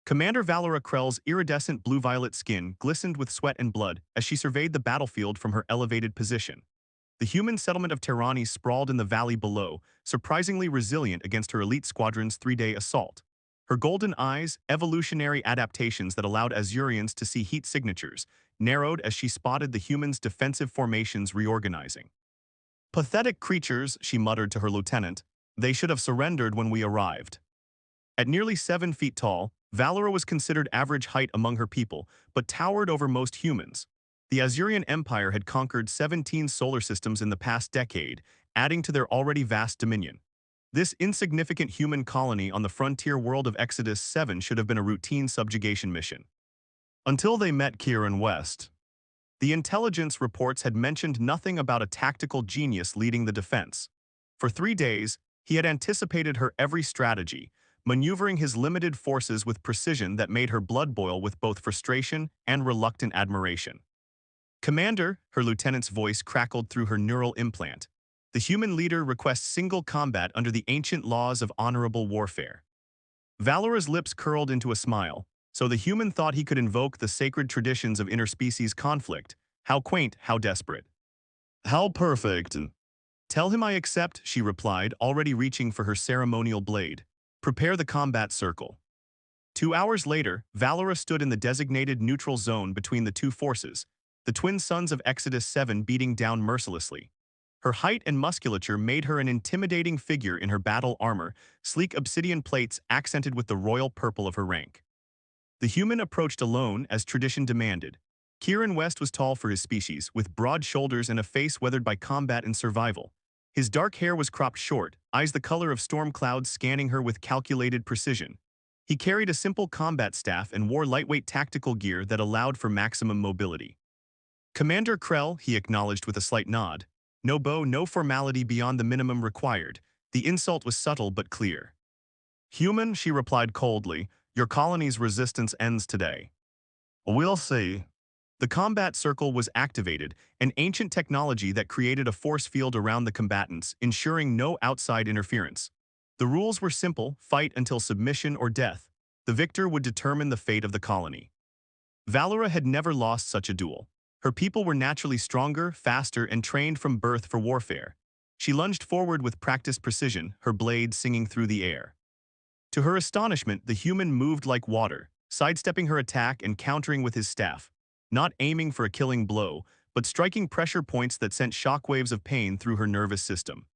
Commander Valora Krell's iridescent blue-violet skin glistened with sweat and blood as she surveyed the battlefield from her elevated position. The human settlement of Terrani sprawled in the valley below, surprisingly resilient against her elite squadron's three-day assault. Her golden eyes, evolutionary adaptations that allowed Azurians to see heat signatures, narrowed as she spotted the humans' defensive formations reorganizing. "Pathetic creatures," she muttered to her lieutenant. "They should have surrendered when we arrived." At nearly 7 feet tall, Valora was considered average height among her people, but towered over most humans. The Azurian Empire had conquered 17 solar systems in the past decade, adding to their already vast dominion. This insignificant human colony on the frontier world of Exodus 7 should have been a routine subjugation mission. Until they met Kieran West. The intelligence reports had mentioned nothing about a tactical genius leading the defense. For 3 days, he had anticipated her every strategy, maneuvering his limited forces with precision that made her blood boil with both frustration and reluctant admiration. "Commander," her lieutenant's voice crackled through her neural implant. "The human leader requests single combat under the ancient laws of honorable warfare." Valora's lips curled into a smile. So the human thought he could invoke the sacred traditions of interspecies conflict. How quaint, how desperate. "How perfect." "Tell him I accept," she replied, already reaching for her ceremonial blade. "Prepare the combat circle." 2 hours later, Valora stood in the designated neutral zone between the two forces, the twin suns of Exodus 7 beating down mercilessly. Her height and musculature made her an intimidating figure in her battle armor, sleek obsidian plates accented with the royal purple of her rank. The human approached alone as tradition demanded. Kieran West was tall for his species, with broad shoulders and a face weathered by combat and survival. His dark hair was cropped short, eyes the color of storm clouds scanning her with calculated precision. He carried a simple combat staff and wore lightweight tactical gear that allowed for maximum mobility. "Commander Krell," he acknowledged with a slight nod. No bow, no formality beyond the minimum required. The insult was subtle but clear. "Human," she replied coldly, "your colony's resistance ends today." "We'll see." The combat circle was activated, an ancient technology that created a force field around the combatants, ensuring no outside interference. The rules were simple: fight until submission or death. The victor would determine the fate of the colony. Valora had never lost such a duel. Her people were naturally stronger, faster, and trained from birth for warfare. She lunged forward with practiced precision, her blade singing through the air. To her astonishment, the human moved like water, sidestepping her attack and countering with his staff, not aiming for a killing blow, but striking pressure points that sent shockwaves of pain through her nervous system.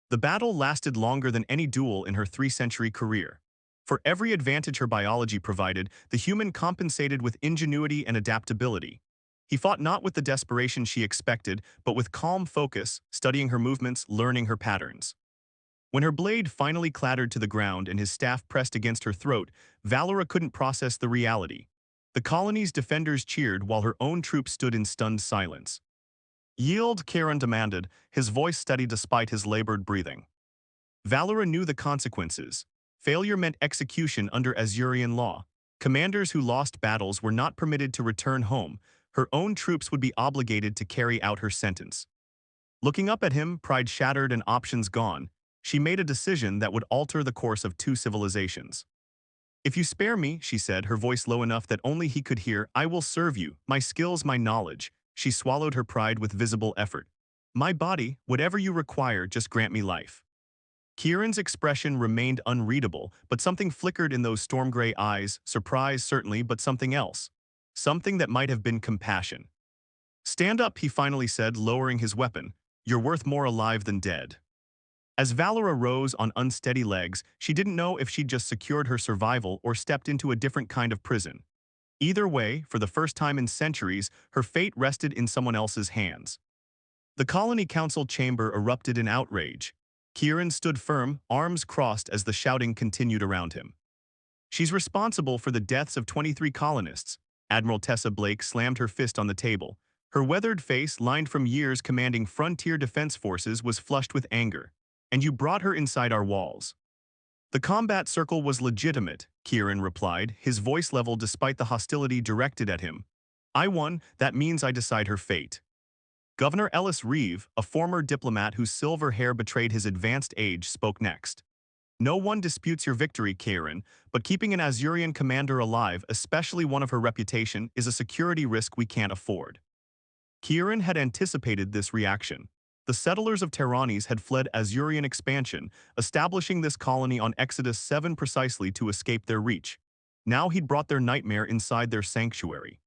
The battle lasted longer than any duel in her 3-century career. For every advantage her biology provided, the human compensated with ingenuity and adaptability. He fought not with the desperation she expected, but with calm focus, studying her movements, learning her patterns. When her blade finally clattered to the ground and his staff pressed against her throat, Valora couldn't process the reality. The colony's defenders cheered while her own troops stood in stunned silence. "Yield," Kieran demanded, his voice steady despite his labored breathing. Valora knew the consequences. Failure meant execution under Azurian law. Commanders who lost battles were not permitted to return home. Her own troops would be obligated to carry out her sentence. Looking up at him, pride shattered and options gone, she made a decision that would alter the course of 2 civilizations. "If you spare me," she said, her voice low enough that only he could hear, "I will serve you, my skills, my knowledge." She swallowed her pride with visible effort. "My body, whatever you require, just grant me life." Kieran's expression remained unreadable, but something flickered in those storm-gray eyes, surprise certainly, but something else. Something that might have been compassion. "Stand up," he finally said, lowering his weapon. "You're worth more alive than dead." As Valora rose on unsteady legs, she didn't know if she'd just secured her survival or stepped into a different kind of prison. Either way, for the first time in centuries, her fate rested in someone else's hands. The Colony Council chamber erupted in outrage. Kieran stood firm, arms crossed as the shouting continued around him. "She's responsible for the deaths of 23 colonists." Admiral Tessa Blake slammed her fist on the table. Her weathered face, lined from years commanding frontier defense forces, was flushed with anger. "And you brought her inside our walls." "The combat circle was legitimate," Kieran replied, his voice level despite the hostility directed at him. "I won, that means I decide her fate." Governor Ellis Reeve, a former diplomat whose silver hair betrayed his advanced age, spoke next. No one disputes your victory, Kieran, but keeping an Azurian commander alive, especially one of her reputation, is a security risk we can't afford. Kieran had anticipated this reaction. The settlers of Terranis had fled Azurian expansion, establishing this colony on Exodus 7 precisely to escape their reach. Now he'd brought their nightmare inside their sanctuary.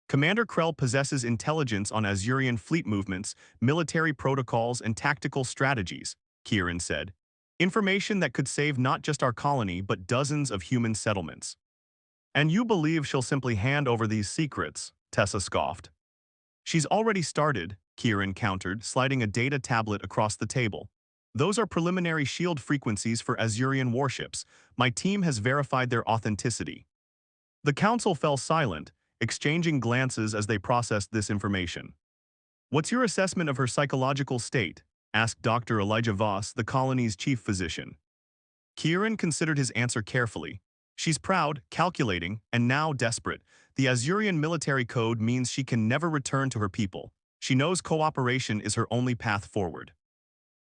Commander Krell possesses intelligence on Azurian fleet movements, military protocols, and tactical strategies, Kieran said. Information that could save not just our colony but dozens of human settlements. And you believe she'll simply hand over these secrets, Tessa scoffed. She's already started, Kieran countered, sliding a data tablet across the table. Those are preliminary shield frequencies for Azurian warships. My team has verified their authenticity. The council fell silent, exchanging glances as they processed this information. What's your assessment of her psychological state? Asked Dr. Elijah Voss, the colony's chief physician. Kieran considered his answer carefully. She's proud, calculating, and now desperate. The Azurian military code means she can never return to her people. She knows cooperation is her only path forward.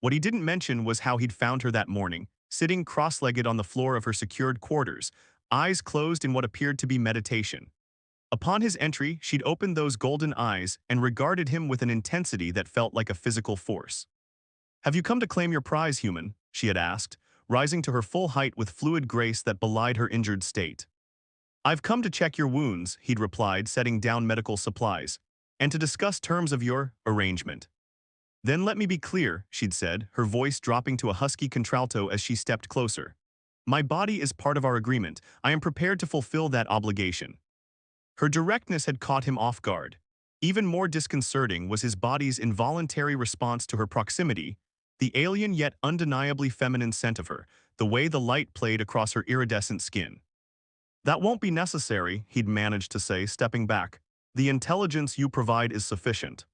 What he didn't mention was how he'd found her that morning, sitting cross-legged on the floor of her secured quarters, eyes closed in what appeared to be meditation. Upon his entry, she'd opened those golden eyes and regarded him with an intensity that felt like a physical force. "Have you come to claim your prize, human?" she had asked, rising to her full height with fluid grace that belied her injured state. "I've come to check your wounds," he'd replied, setting down medical supplies, "and to discuss terms of your arrangement." "Then let me be clear," she'd said, her voice dropping to a husky contralto as she stepped closer. "My body is part of our agreement. I am prepared to fulfill that obligation." Her directness had caught him off guard. Even more disconcerting was his body's involuntary response to her proximity, the alien yet undeniably feminine scent of her, the way the light played across her iridescent skin. "That won't be necessary," he'd managed to say, stepping back. "The intelligence you provide is sufficient."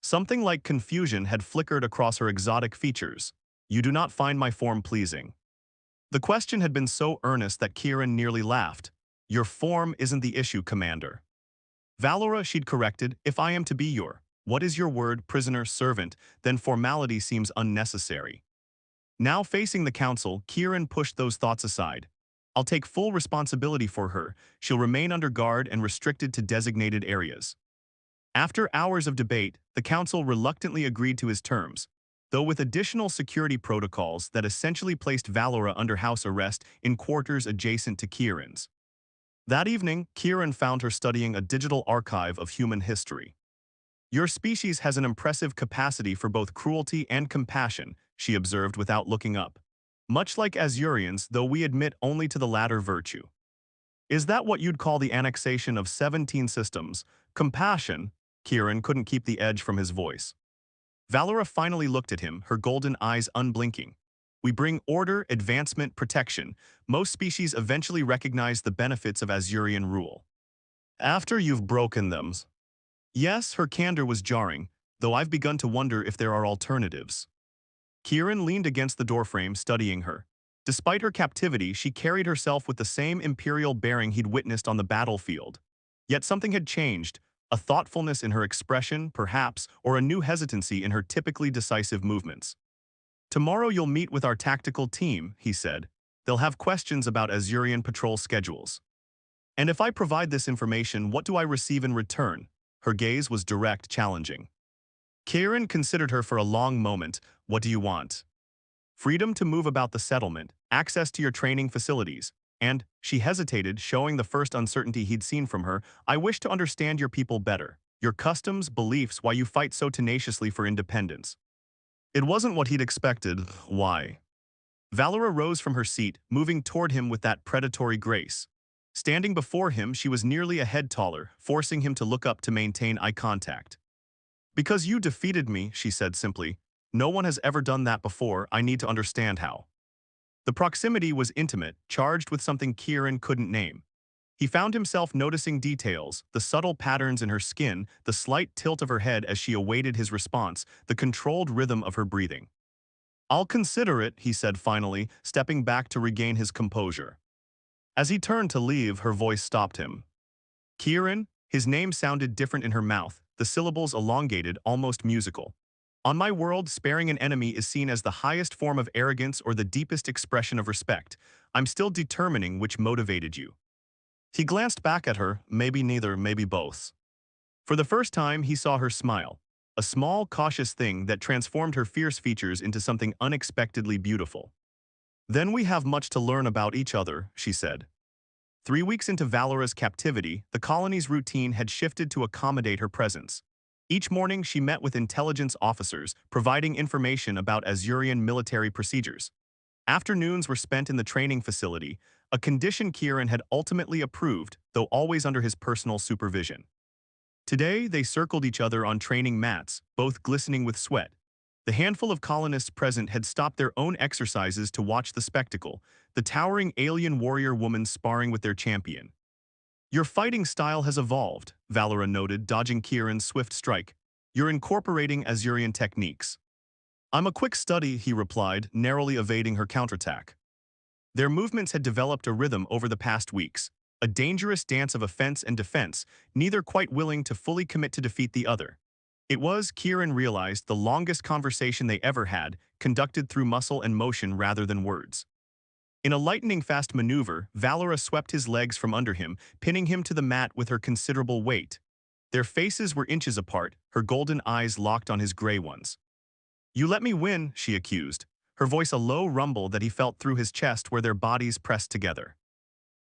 Something like confusion had flickered across her exotic features. "You do not find my form pleasing." The question had been so earnest that Kieran nearly laughed. "Your form isn't the issue, Commander." "Valora," she'd corrected, "if I am to be your, what is your word, prisoner, servant, then formality seems unnecessary." Now facing the council, Kieran pushed those thoughts aside. "I'll take full responsibility for her. She'll remain under guard and restricted to designated areas." After hours of debate, the council reluctantly agreed to his terms, though with additional security protocols that essentially placed Valora under house arrest in quarters adjacent to Kieran's. That evening, Kieran found her studying a digital archive of human history. "Your species has an impressive capacity for both cruelty and compassion," she observed without looking up. "Much like Azurians, though we admit only to the latter virtue." "Is that what you'd call the annexation of 17 systems? Compassion?" Kieran couldn't keep the edge from his voice. Valora finally looked at him, her golden eyes unblinking. "We bring order, advancement, protection. Most species eventually recognize the benefits of Azurian rule. After you've broken them." Yes, her candor was jarring, though I've begun to wonder if there are alternatives. Kieran leaned against the doorframe, studying her. Despite her captivity, she carried herself with the same imperial bearing he'd witnessed on the battlefield. Yet something had changed, a thoughtfulness in her expression, perhaps, or a new hesitancy in her typically decisive movements. "Tomorrow you'll meet with our tactical team," he said. "They'll have questions about Azurian patrol schedules." "And if I provide this information, what do I receive in return?" Her gaze was direct, challenging. Kieran considered her for a long moment. "What do you want?" "Freedom to move about the settlement, access to your training facilities, and," she hesitated, showing the first uncertainty he'd seen from her, "I wish to understand your people better, your customs, beliefs, why you fight so tenaciously for independence." It wasn't what he'd expected. "Why?" Valora rose from her seat, moving toward him with that predatory grace. Standing before him, she was nearly a head taller, forcing him to look up to maintain eye contact. "Because you defeated me," she said simply. "No one has ever done that before. I need to understand how." The proximity was intimate, charged with something Kieran couldn't name. He found himself noticing details, the subtle patterns in her skin, the slight tilt of her head as she awaited his response, the controlled rhythm of her breathing. "I'll consider it," he said finally, stepping back to regain his composure. As he turned to leave, her voice stopped him. "Kieran?" His name sounded different in her mouth, the syllables elongated, almost musical. On my world, sparing an enemy is seen as the highest form of arrogance or the deepest expression of respect. I'm still determining which motivated you. He glanced back at her, maybe neither, maybe both. For the first time, he saw her smile, a small, cautious thing that transformed her fierce features into something unexpectedly beautiful. Then we have much to learn about each other, she said. 3 weeks into Valora's captivity, the colony's routine had shifted to accommodate her presence. Each morning, she met with intelligence officers, providing information about Azurian military procedures. Afternoons were spent in the training facility, a condition Kieran had ultimately approved, though always under his personal supervision. Today, they circled each other on training mats, both glistening with sweat. The handful of colonists present had stopped their own exercises to watch the spectacle, the towering alien warrior woman sparring with their champion. Your fighting style has evolved, Valora noted, dodging Kieran's swift strike. You're incorporating Azurian techniques. I'm a quick study, he replied, narrowly evading her counterattack. Their movements had developed a rhythm over the past weeks, a dangerous dance of offense and defense, neither quite willing to fully commit to defeat the other. It was, Kieran realized, the longest conversation they ever had, conducted through muscle and motion rather than words. In a lightning-fast maneuver, Valora swept his legs from under him, pinning him to the mat with her considerable weight. Their faces were inches apart, her golden eyes locked on his gray ones. You let me win, she accused, her voice a low rumble that he felt through his chest where their bodies pressed together.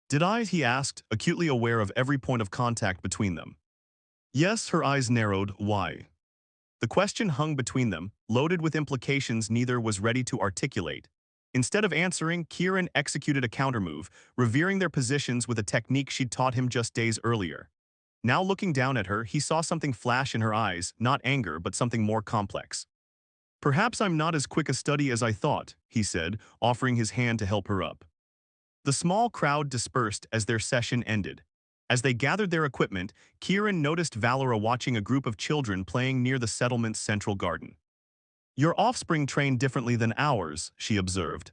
Did I? He asked, acutely aware of every point of contact between them. Yes, her eyes narrowed. Why? The question hung between them, loaded with implications neither was ready to articulate. Instead of answering, Kieran executed a countermove, revering their positions with a technique she'd taught him just days earlier. Now looking down at her, he saw something flash in her eyes, not anger but something more complex. Perhaps I'm not as quick a study as I thought, he said, offering his hand to help her up. The small crowd dispersed as their session ended. As they gathered their equipment, Kieran noticed Valora watching a group of children playing near the settlement's central garden. Your offspring train differently than ours, she observed.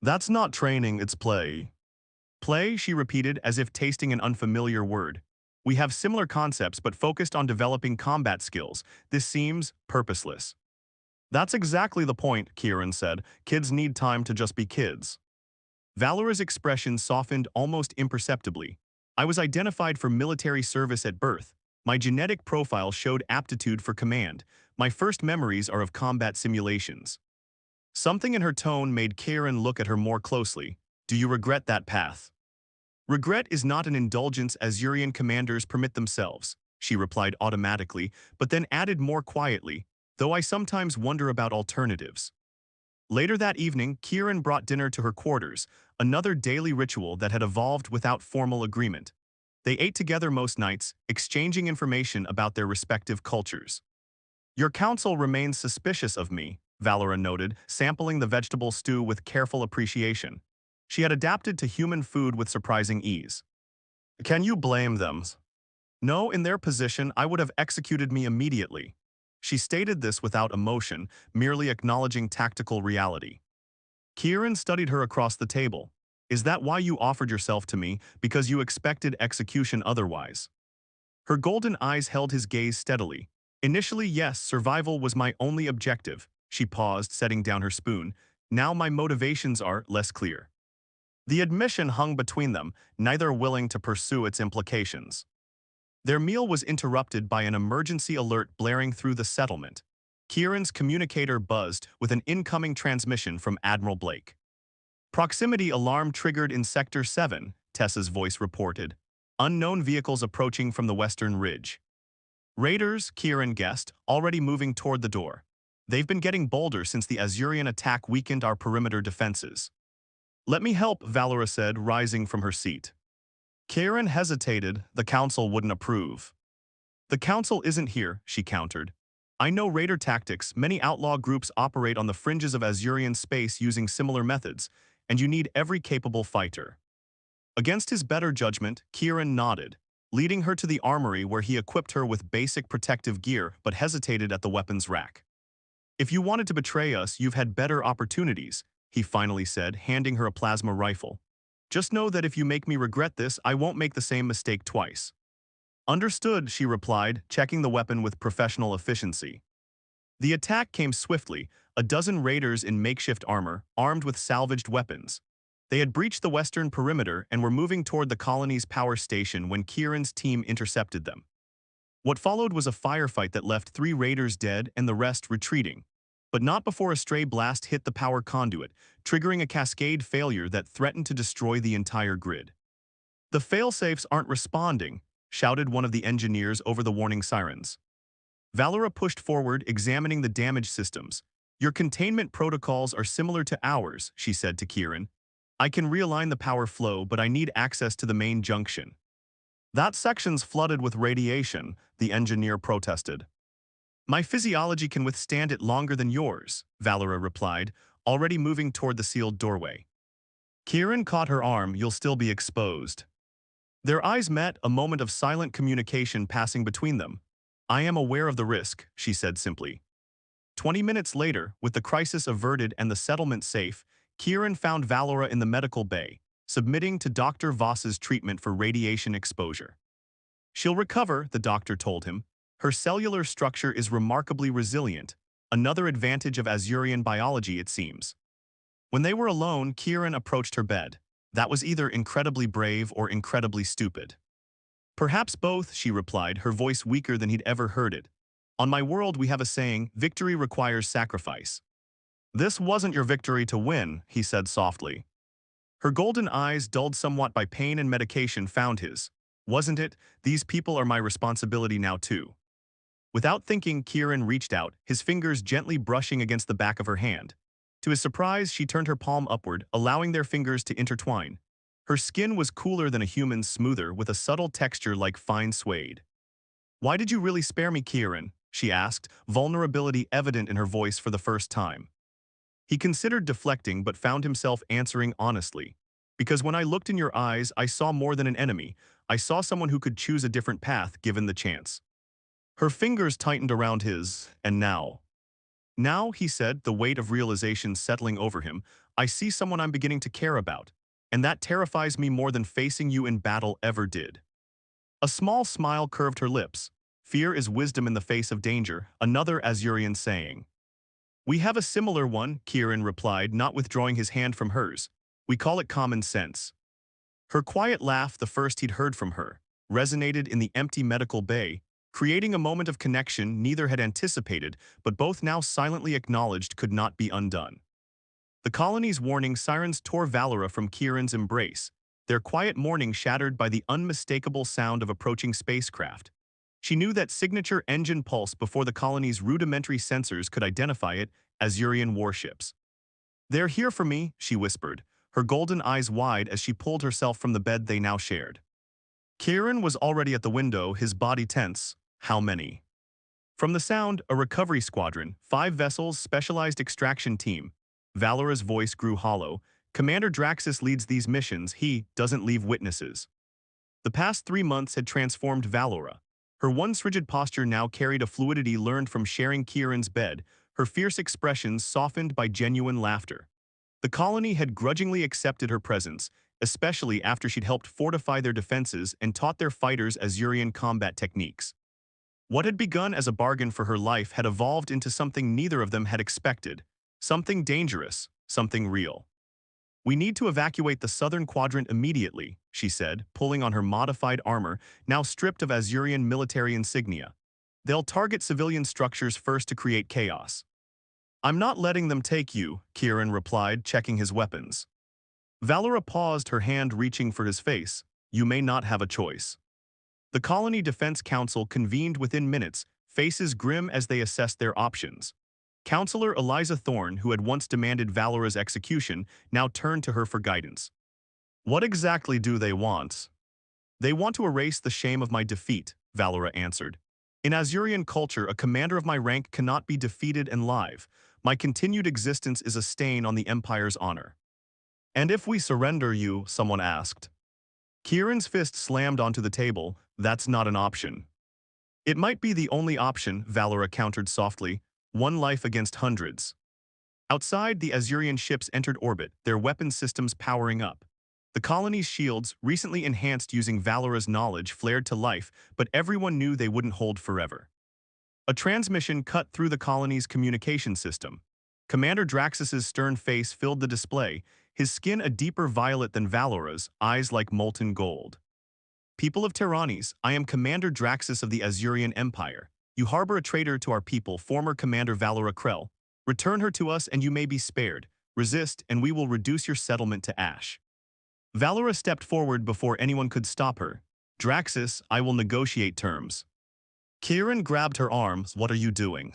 That's not training, it's play. Play, she repeated as if tasting an unfamiliar word. We have similar concepts but focused on developing combat skills. This seems purposeless. That's exactly the point, Kieran said. Kids need time to just be kids. Valora's expression softened almost imperceptibly. I was identified for military service at birth. My genetic profile showed aptitude for command. My first memories are of combat simulations. Something in her tone made Kieran look at her more closely. Do you regret that path? Regret is not an indulgence Azurian commanders permit themselves, she replied automatically, but then added more quietly, though I sometimes wonder about alternatives. Later that evening, Kieran brought dinner to her quarters, another daily ritual that had evolved without formal agreement. They ate together most nights, exchanging information about their respective cultures. Your council remains suspicious of me, Valora noted, sampling the vegetable stew with careful appreciation. She had adapted to human food with surprising ease. Can you blame them? No, in their position, I would have executed me immediately. She stated this without emotion, merely acknowledging tactical reality. Kieran studied her across the table. Is that why you offered yourself to me, because you expected execution otherwise? Her golden eyes held his gaze steadily. Initially, yes, survival was my only objective. She paused, setting down her spoon. Now my motivations are less clear. The admission hung between them, neither willing to pursue its implications. Their meal was interrupted by an emergency alert blaring through the settlement. Kieran's communicator buzzed with an incoming transmission from Admiral Blake. Proximity alarm triggered in Sector 7, Tessa's voice reported. Unknown vehicles approaching from the western ridge. Raiders, Kieran guessed, already moving toward the door. They've been getting bolder since the Azurian attack weakened our perimeter defenses. Let me help, Valora said, rising from her seat. Kieran hesitated. The council wouldn't approve. The council isn't here, she countered. I know raider tactics. Many outlaw groups operate on the fringes of Azurian space using similar methods, and you need every capable fighter. Against his better judgment, Kieran nodded, leading her to the armory where he equipped her with basic protective gear but hesitated at the weapons rack. If you wanted to betray us, you've had better opportunities, he finally said, handing her a plasma rifle. Just know that if you make me regret this, I won't make the same mistake twice. Understood, she replied, checking the weapon with professional efficiency. The attack came swiftly, a dozen raiders in makeshift armor, armed with salvaged weapons. They had breached the western perimeter and were moving toward the colony's power station when Kieran's team intercepted them. What followed was a firefight that left 3 raiders dead and the rest retreating. But not before a stray blast hit the power conduit, triggering a cascade failure that threatened to destroy the entire grid. "The failsafes aren't responding," shouted one of the engineers over the warning sirens. Valora pushed forward, examining the damaged systems. "Your containment protocols are similar to ours," she said to Kieran. "I can realign the power flow, but I need access to the main junction." "That section's flooded with radiation," the engineer protested. "My physiology can withstand it longer than yours," Valora replied, already moving toward the sealed doorway. Kieran caught her arm. "You'll still be exposed." Their eyes met, a moment of silent communication passing between them. "I am aware of the risk," she said simply. 20 minutes later, with the crisis averted and the settlement safe, Kieran found Valora in the medical bay, submitting to Dr. Voss's treatment for radiation exposure. "She'll recover," the doctor told him. "Her cellular structure is remarkably resilient, another advantage of Azuran biology, it seems." When they were alone, Kieran approached her bed. "That was either incredibly brave or incredibly stupid." "Perhaps both," she replied, her voice weaker than he'd ever heard it. "On my world, we have a saying, victory requires sacrifice." "This wasn't your victory to win," he said softly. Her golden eyes, dulled somewhat by pain and medication, found his. "Wasn't it? These people are my responsibility now too." Without thinking, Kieran reached out, his fingers gently brushing against the back of her hand. To his surprise, she turned her palm upward, allowing their fingers to intertwine. Her skin was cooler than a human's, smoother, with a subtle texture like fine suede. "Why did you really spare me, Kieran?" she asked, vulnerability evident in her voice for the first time. He considered deflecting but found himself answering honestly. "Because when I looked in your eyes, I saw more than an enemy. I saw someone who could choose a different path given the chance." Her fingers tightened around his. "And now?" "Now," he said, the weight of realization settling over him, "I see someone I'm beginning to care about. And that terrifies me more than facing you in battle ever did." A small smile curved her lips. "Fear is wisdom in the face of danger," another Azuran saying. "We have a similar one," Kieran replied, not withdrawing his hand from hers. "We call it common sense." Her quiet laugh, the first he'd heard from her, resonated in the empty medical bay, creating a moment of connection neither had anticipated, but both now silently acknowledged could not be undone. The colony's warning sirens tore Valora from Kieran's embrace, their quiet mourning shattered by the unmistakable sound of approaching spacecraft. She knew that signature engine pulse before the colony's rudimentary sensors could identify it as Azuran warships. "They're here for me," she whispered, her golden eyes wide as she pulled herself from the bed they now shared. Kieran was already at the window, his body tense. "How many?" From the sound, a recovery squadron, 5 vessels, specialized extraction team. Valora's voice grew hollow. "Commander Draxus leads these missions. He doesn't leave witnesses." The past 3 months had transformed Valora. Her once rigid posture now carried a fluidity learned from sharing Kieran's bed, her fierce expressions softened by genuine laughter. The colony had grudgingly accepted her presence, especially after she'd helped fortify their defenses and taught their fighters Azuran combat techniques. What had begun as a bargain for her life had evolved into something neither of them had expected. Something dangerous, something real. "We need to evacuate the southern quadrant immediately," she said, pulling on her modified armor, now stripped of Azuran military insignia. "They'll target civilian structures first to create chaos." "I'm not letting them take you," Kieran replied, checking his weapons. Valora paused, her hand reaching for his face. "You may not have a choice." The Colony Defense Council convened within minutes, faces grim as they assessed their options. Counselor Eliza Thorne, who had once demanded Valora's execution, now turned to her for guidance. "What exactly do they want?" "They want to erase the shame of my defeat," Valora answered. "In Azuran culture, a commander of my rank cannot be defeated and live. My continued existence is a stain on the Empire's honor." "And if we surrender you?" someone asked. Kieran's fist slammed onto the table. "That's not an option." "It might be the only option," Valora countered softly. "One life against hundreds." Outside, the Azuran ships entered orbit, their weapon systems powering up. The colony's shields, recently enhanced using Valora's knowledge, flared to life, but everyone knew they wouldn't hold forever. A transmission cut through the colony's communication system. Commander Draxus's stern face filled the display, his skin a deeper violet than Valora's, eyes like molten gold. People of Terranis, I am Commander Draxus of the Azurian Empire. You harbor a traitor to our people, former Commander Valora Krell. Return her to us and you may be spared. Resist and we will reduce your settlement to ash. Valora stepped forward before anyone could stop her. Draxus, I will negotiate terms. Kieran grabbed her arms. What are you doing?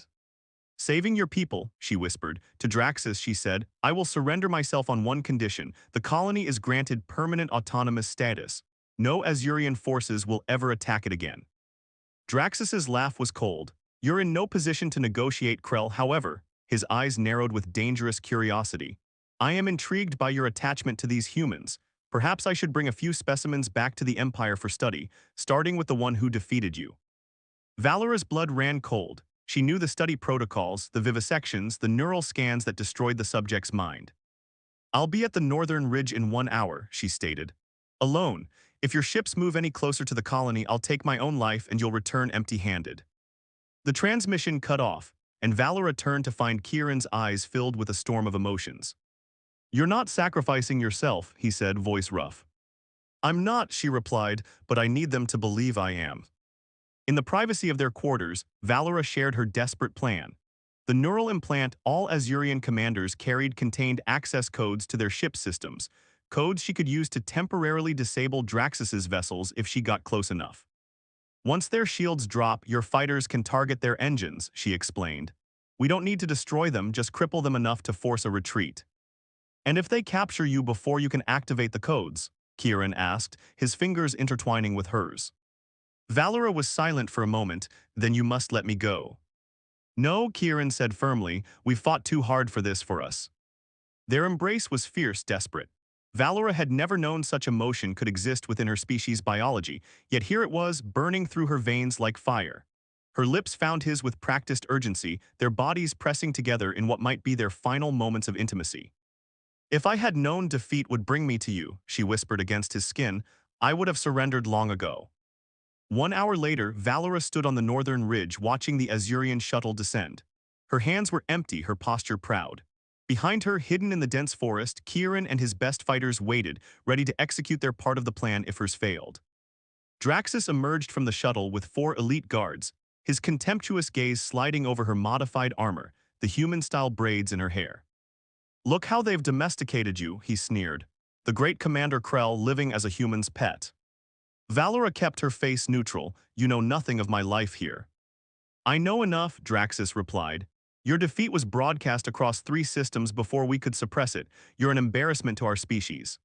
Saving your people, she whispered. To Draxus, she said, I will surrender myself on one condition. The colony is granted permanent autonomous status. No Azurian forces will ever attack it again. Draxus's laugh was cold. You're in no position to negotiate, Krell, however. His eyes narrowed with dangerous curiosity. I am intrigued by your attachment to these humans. Perhaps I should bring a few specimens back to the Empire for study, starting with the one who defeated you. Valora's blood ran cold. She knew the study protocols, the vivisections, the neural scans that destroyed the subject's mind. I'll be at the northern ridge in 1 hour, she stated. Alone. If your ships move any closer to the colony, I'll take my own life and you'll return empty-handed. The transmission cut off, and Valora turned to find Kieran's eyes filled with a storm of emotions. You're not sacrificing yourself, he said, voice rough. I'm not, she replied, but I need them to believe I am. In the privacy of their quarters, Valora shared her desperate plan. The neural implant all Azurian commanders carried contained access codes to their ship systems, codes she could use to temporarily disable Draxus's vessels if she got close enough. Once their shields drop, your fighters can target their engines, she explained. We don't need to destroy them, just cripple them enough to force a retreat. And if they capture you before you can activate the codes? Kieran asked, his fingers intertwining with hers. Valora was silent for a moment. Then you must let me go. No, Kieran said firmly, we've fought too hard for this for us. Their embrace was fierce, desperate. Valora had never known such emotion could exist within her species' biology, yet here it was, burning through her veins like fire. Her lips found his with practiced urgency, their bodies pressing together in what might be their final moments of intimacy. If I had known defeat would bring me to you, she whispered against his skin, I would have surrendered long ago. 1 hour later, Valora stood on the northern ridge watching the Azurian shuttle descend. Her hands were empty, her posture proud. Behind her, hidden in the dense forest, Kieran and his best fighters waited, ready to execute their part of the plan if hers failed. Draxus emerged from the shuttle with 4 elite guards, his contemptuous gaze sliding over her modified armor, the human-style braids in her hair. Look how they've domesticated you, he sneered. The great Commander Krell living as a human's pet. Valora kept her face neutral. You know nothing of my life here. I know enough, Draxus replied. Your defeat was broadcast across 3 systems before we could suppress it. You're an embarrassment to our species.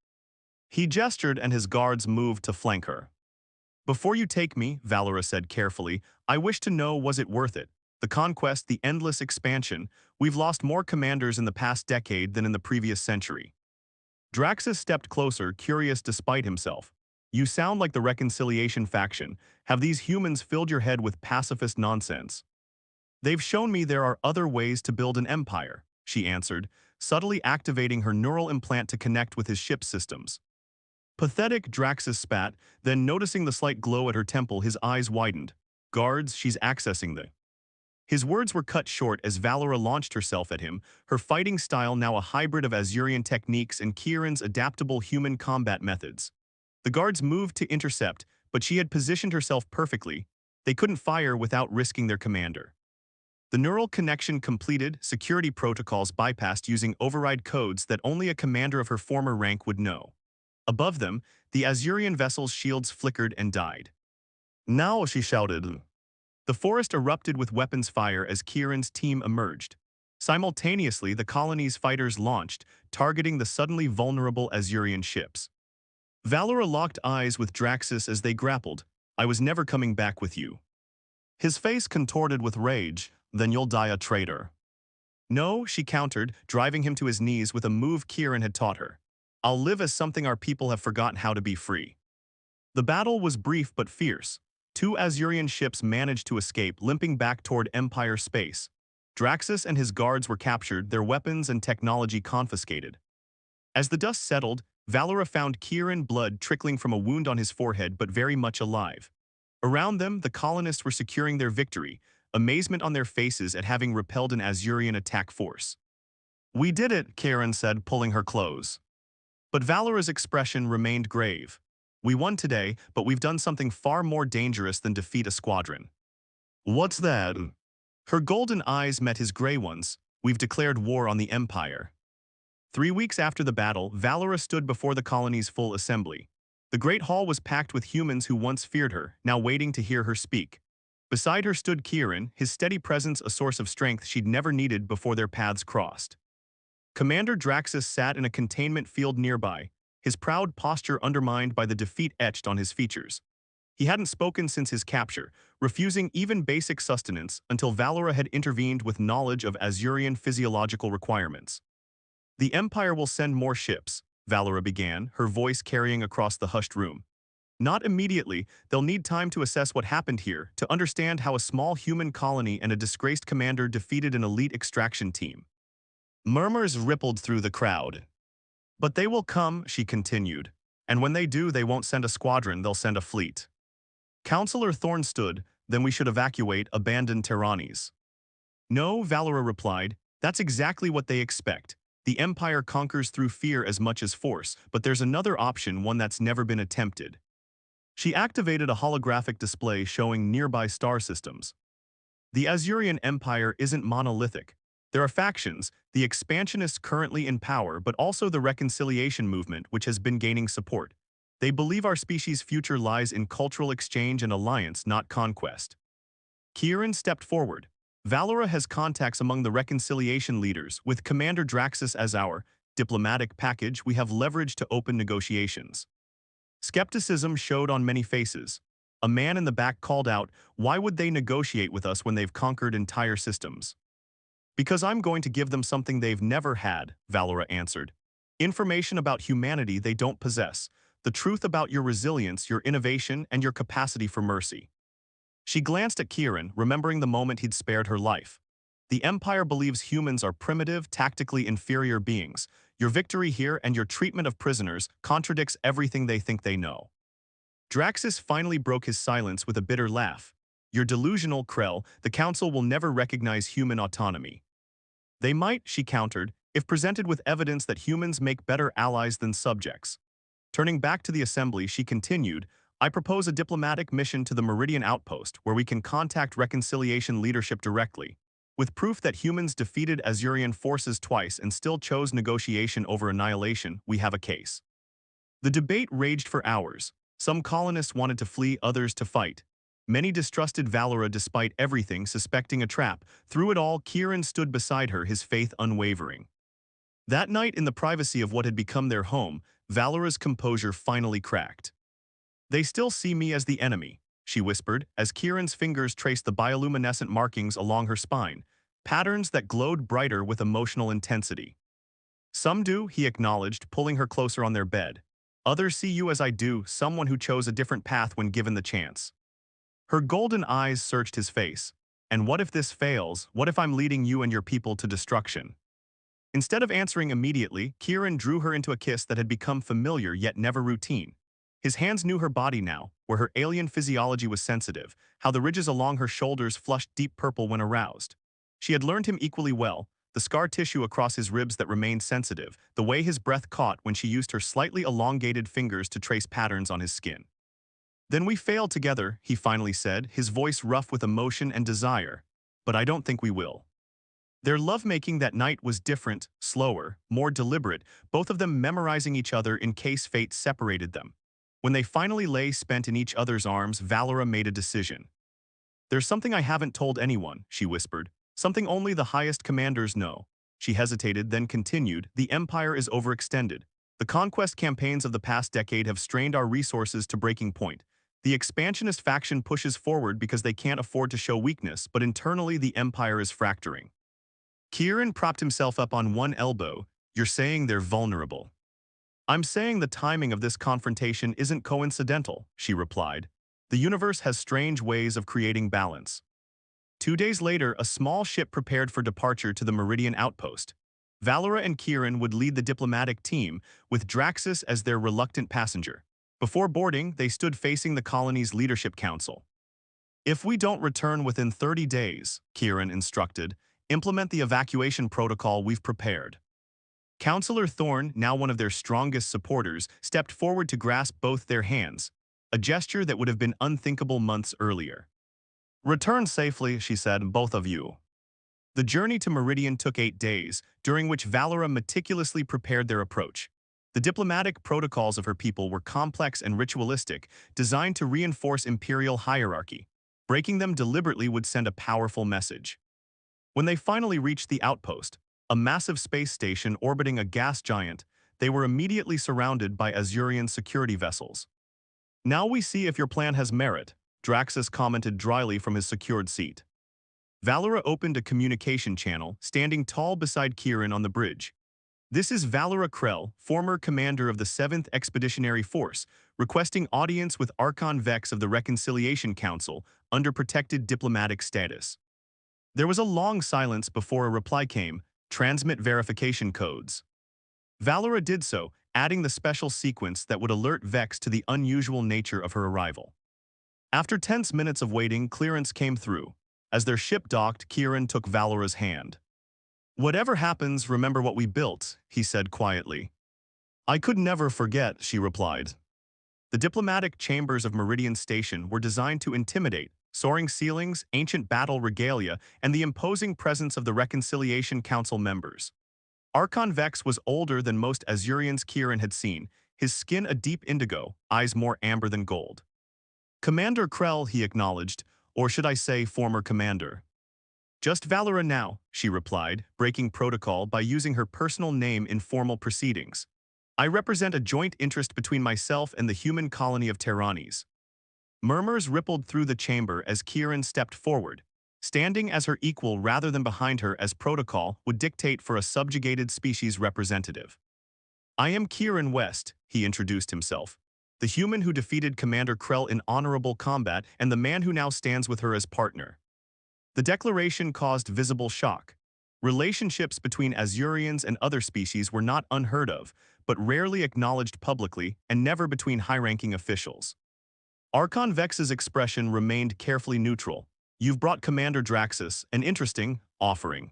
He gestured and his guards moved to flank her. Before you take me, Valora said carefully, I wish to know, was it worth it? The conquest, the endless expansion. We've lost more commanders in the past decade than in the previous century. Draxus stepped closer, curious despite himself. You sound like the reconciliation faction. Have these humans filled your head with pacifist nonsense? They've shown me there are other ways to build an empire, she answered, subtly activating her neural implant to connect with his ship systems. Pathetic, Draxus spat, then noticing the slight glow at her temple, his eyes widened. Guards, she's accessing the... His words were cut short as Valora launched herself at him, her fighting style now a hybrid of Azurian techniques and Kieran's adaptable human combat methods. The guards moved to intercept, but she had positioned herself perfectly. They couldn't fire without risking their commander. The neural connection completed, security protocols bypassed using override codes that only a commander of her former rank would know. Above them, the Azurian vessel's shields flickered and died. Now, she shouted. The forest erupted with weapons fire as Kieran's team emerged. Simultaneously, the colony's fighters launched, targeting the suddenly vulnerable Azurian ships. Valora locked eyes with Draxus as they grappled. I was never coming back with you. His face contorted with rage. Then you'll die a traitor. No, she countered, driving him to his knees with a move Kieran had taught her. I'll live as something our people have forgotten how to be free. The battle was brief but fierce. 2 Azurian ships managed to escape, limping back toward Empire space. Draxus and his guards were captured, their weapons and technology confiscated. As the dust settled, Valora found Kieran, blood trickling from a wound on his forehead but very much alive. Around them, the colonists were securing their victory, amazement on their faces at having repelled an Azurian attack force. "We did it," Kieran said, pulling her close. But Valora's expression remained grave. "We won today, but we've done something far more dangerous than defeat a squadron." "What's that?" Her golden eyes met his gray ones. "We've declared war on the Empire." 3 weeks after the battle, Valora stood before the colony's full assembly. The great hall was packed with humans who once feared her, now waiting to hear her speak. Beside her stood Kieran, his steady presence a source of strength she'd never needed before their paths crossed. Commander Draxus sat in a containment field nearby, his proud posture undermined by the defeat etched on his features. He hadn't spoken since his capture, refusing even basic sustenance until Valora had intervened with knowledge of Azurian physiological requirements. "The Empire will send more ships," Valora began, her voice carrying across the hushed room. "Not immediately. They'll need time to assess what happened here, to understand how a small human colony and a disgraced commander defeated an elite extraction team." Murmurs rippled through the crowd. "But they will come," she continued. "And when they do, they won't send a squadron, they'll send a fleet." Councillor Thorne stood. "Then we should evacuate, abandon Terranis." "No," Valora replied. "That's exactly what they expect. The Empire conquers through fear as much as force, but there's another option, one that's never been attempted." She activated a holographic display showing nearby star systems. "The Azurian Empire isn't monolithic. There are factions, the expansionists currently in power, but also the reconciliation movement, which has been gaining support. They believe our species' future lies in cultural exchange and alliance, not conquest." Kieran stepped forward. "Valora has contacts among the reconciliation leaders. With Commander Draxus as our diplomatic package, we have leverage to open negotiations." Skepticism showed on many faces. A man in the back called out, "Why would they negotiate with us when they've conquered entire systems?" "Because I'm going to give them something they've never had," Valora answered. "Information about humanity they don't possess. The truth about your resilience, your innovation, and your capacity for mercy." She glanced at Kieran, remembering the moment he'd spared her life. "The Empire believes humans are primitive, tactically inferior beings. Your victory here and your treatment of prisoners contradicts everything they think they know." Draxus finally broke his silence with a bitter laugh. "You're delusional, Krell. The Council will never recognize human autonomy." "They might," she countered, "if presented with evidence that humans make better allies than subjects." Turning back to the assembly, she continued, "I propose a diplomatic mission to the Meridian Outpost, where we can contact reconciliation leadership directly. With proof that humans defeated Azurian forces twice and still chose negotiation over annihilation, we have a case." The debate raged for hours. Some colonists wanted to flee, others to fight. Many distrusted Valora despite everything, suspecting a trap. Through it all, Kieran stood beside her, his faith unwavering. That night, in the privacy of what had become their home, Valora's composure finally cracked. "They still see me as the enemy," she whispered, as Kieran's fingers traced the bioluminescent markings along her spine, patterns that glowed brighter with emotional intensity. "Some do," he acknowledged, pulling her closer on their bed. "Others see you as I do, someone who chose a different path when given the chance." Her golden eyes searched his face. "And what if this fails? What if I'm leading you and your people to destruction?" Instead of answering immediately, Kieran drew her into a kiss that had become familiar yet never routine. His hands knew her body now, where her alien physiology was sensitive, how the ridges along her shoulders flushed deep purple when aroused. She had learned him equally well, the scar tissue across his ribs that remained sensitive, the way his breath caught when she used her slightly elongated fingers to trace patterns on his skin. "Then we failed together," he finally said, his voice rough with emotion and desire. "But I don't think we will." Their lovemaking that night was different, slower, more deliberate, both of them memorizing each other in case fate separated them. When they finally lay spent in each other's arms, Valora made a decision. "There's something I haven't told anyone," she whispered. "Something only the highest commanders know." She hesitated, then continued, "The Empire is overextended. The conquest campaigns of the past decade have strained our resources to breaking point. The expansionist faction pushes forward because they can't afford to show weakness, but internally the Empire is fracturing." Kieran propped himself up on one elbow. "You're saying they're vulnerable." "I'm saying the timing of this confrontation isn't coincidental," she replied. "The universe has strange ways of creating balance." 2 days later, a small ship prepared for departure to the Meridian Outpost. Valora and Kieran would lead the diplomatic team, with Draxus as their reluctant passenger. Before boarding, they stood facing the colony's leadership council. If we don't return within 30 days, Kieran instructed, implement the evacuation protocol we've prepared. Counselor Thorne, now one of their strongest supporters, stepped forward to grasp both their hands, a gesture that would have been unthinkable months earlier. Return safely, she said, both of you. The journey to Meridian took 8 days, during which Valera meticulously prepared their approach. The diplomatic protocols of her people were complex and ritualistic, designed to reinforce imperial hierarchy. Breaking them deliberately would send a powerful message. When they finally reached the outpost, a massive space station orbiting a gas giant, they were immediately surrounded by Azurian security vessels. Now we see if your plan has merit, Draxus commented dryly from his secured seat. Valera opened a communication channel, standing tall beside Kieran on the bridge. This is Valera Krell, former commander of the 7th Expeditionary Force, requesting audience with Archon Vex of the Reconciliation Council under protected diplomatic status. There was a long silence before a reply came, transmit verification codes. Valera did so, adding the special sequence that would alert Vex to the unusual nature of her arrival. After tense minutes of waiting, clearance came through. As their ship docked, Kieran took Valera's hand. "Whatever happens, remember what we built," he said quietly. "I could never forget," she replied. The diplomatic chambers of Meridian Station were designed to intimidate, soaring ceilings, ancient battle regalia, and the imposing presence of the Reconciliation Council members. Archon Vex was older than most Azurians Kieran had seen, his skin a deep indigo, eyes more amber than gold. "Commander Krell," he acknowledged, or should I say former commander. "Just Valera now," she replied, breaking protocol by using her personal name in formal proceedings. "I represent a joint interest between myself and the human colony of Terranis." Murmurs rippled through the chamber as Kieran stepped forward, standing as her equal rather than behind her as protocol would dictate for a subjugated species representative. "I am Kieran West," he introduced himself, "the human who defeated Commander Krell in honorable combat and the man who now stands with her as partner." The declaration caused visible shock. Relationships between Azurians and other species were not unheard of, but rarely acknowledged publicly and never between high-ranking officials. Archon Vex's expression remained carefully neutral. "You've brought Commander Draxus an interesting offering."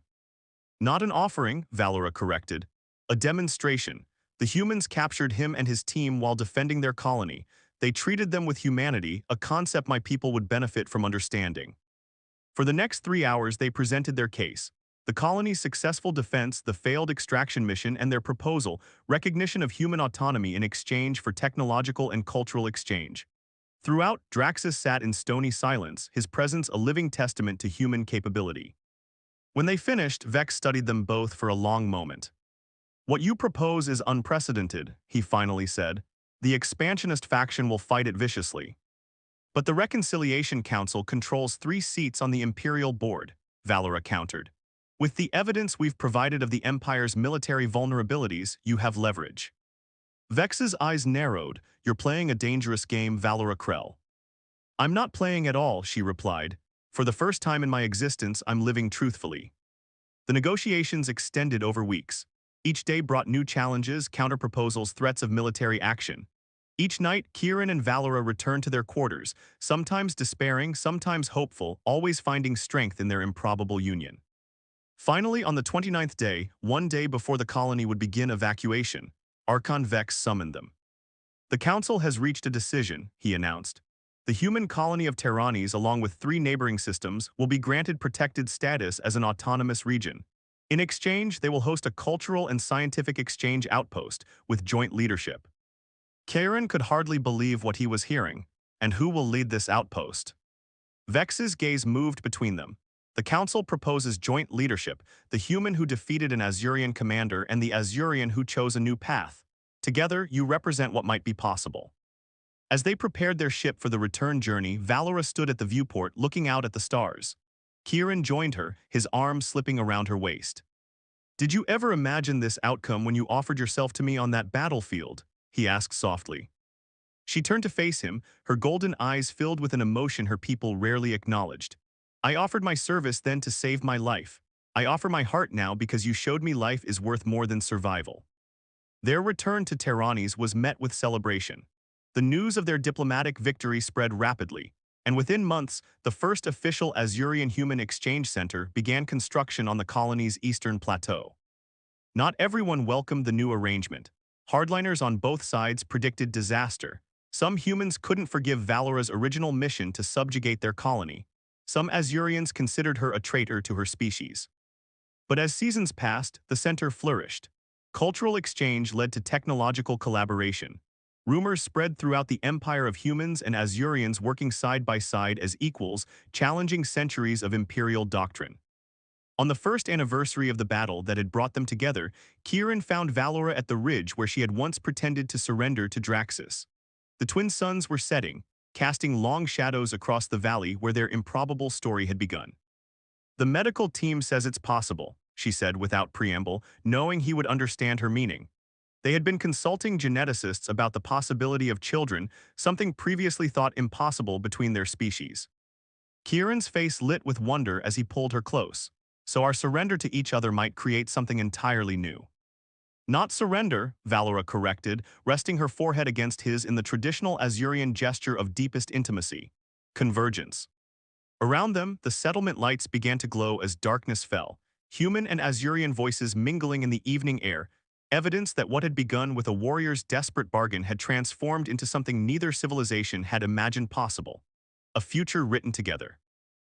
"Not an offering," Valera corrected. "A demonstration. The humans captured him and his team while defending their colony. They treated them with humanity, a concept my people would benefit from understanding." For the next 3 hours they presented their case. The colony's successful defense, the failed extraction mission, and their proposal, recognition of human autonomy in exchange for technological and cultural exchange. Throughout, Draxus sat in stony silence, his presence a living testament to human capability. When they finished, Vex studied them both for a long moment. "What you propose is unprecedented," he finally said. "The expansionist faction will fight it viciously." "But the Reconciliation Council controls 3 seats on the Imperial Board," Valera countered. "With the evidence we've provided of the Empire's military vulnerabilities, you have leverage." Vex's eyes narrowed. "You're playing a dangerous game, Valera Krell." "I'm not playing at all," she replied. "For the first time in my existence, I'm living truthfully." The negotiations extended over weeks. Each day brought new challenges, counterproposals, threats of military action. Each night, Kieran and Valera returned to their quarters, sometimes despairing, sometimes hopeful, always finding strength in their improbable union. Finally, on the 29th day, one day before the colony would begin evacuation, Archon Vex summoned them. "The Council has reached a decision," he announced. "The human colony of Terranis, along with 3 neighboring systems, will be granted protected status as an autonomous region. In exchange, they will host a cultural and scientific exchange outpost with joint leadership." Kieran could hardly believe what he was hearing. "And who will lead this outpost?" Vex's gaze moved between them. "The Council proposes joint leadership, the human who defeated an Azurian commander and the Azurian who chose a new path. Together, you represent what might be possible." As they prepared their ship for the return journey, Valera stood at the viewport looking out at the stars. Kieran joined her, his arm slipping around her waist. "Did you ever imagine this outcome when you offered yourself to me on that battlefield?" he asked softly. She turned to face him, her golden eyes filled with an emotion her people rarely acknowledged. "I offered my service then to save my life. I offer my heart now because you showed me life is worth more than survival." Their return to Terranis was met with celebration. The news of their diplomatic victory spread rapidly. and within months, the first official Azurian Human Exchange Center began construction on the colony's eastern plateau. Not everyone welcomed the new arrangement. Hardliners on both sides predicted disaster. Some humans couldn't forgive Valora's original mission to subjugate their colony. Some Azurians considered her a traitor to her species. But as seasons passed, the center flourished. Cultural exchange led to technological collaboration. Rumors spread throughout the empire of humans and Azurians working side by side as equals, challenging centuries of imperial doctrine. On the first anniversary of the battle that had brought them together, Kieran found Valora at the ridge where she had once pretended to surrender to Draxus. The twin suns were setting, casting long shadows across the valley where their improbable story had begun. "The medical team says it's possible," she said without preamble, knowing he would understand her meaning. They had been consulting geneticists about the possibility of children, something previously thought impossible between their species. Kieran's face lit with wonder as he pulled her close. "So our surrender to each other might create something entirely new." "Not surrender," Valora corrected, resting her forehead against his in the traditional Azurian gesture of deepest intimacy. "Convergence." Around them, the settlement lights began to glow as darkness fell, human and Azurian voices mingling in the evening air, evidence that what had begun with a warrior's desperate bargain had transformed into something neither civilization had imagined possible. A future written together.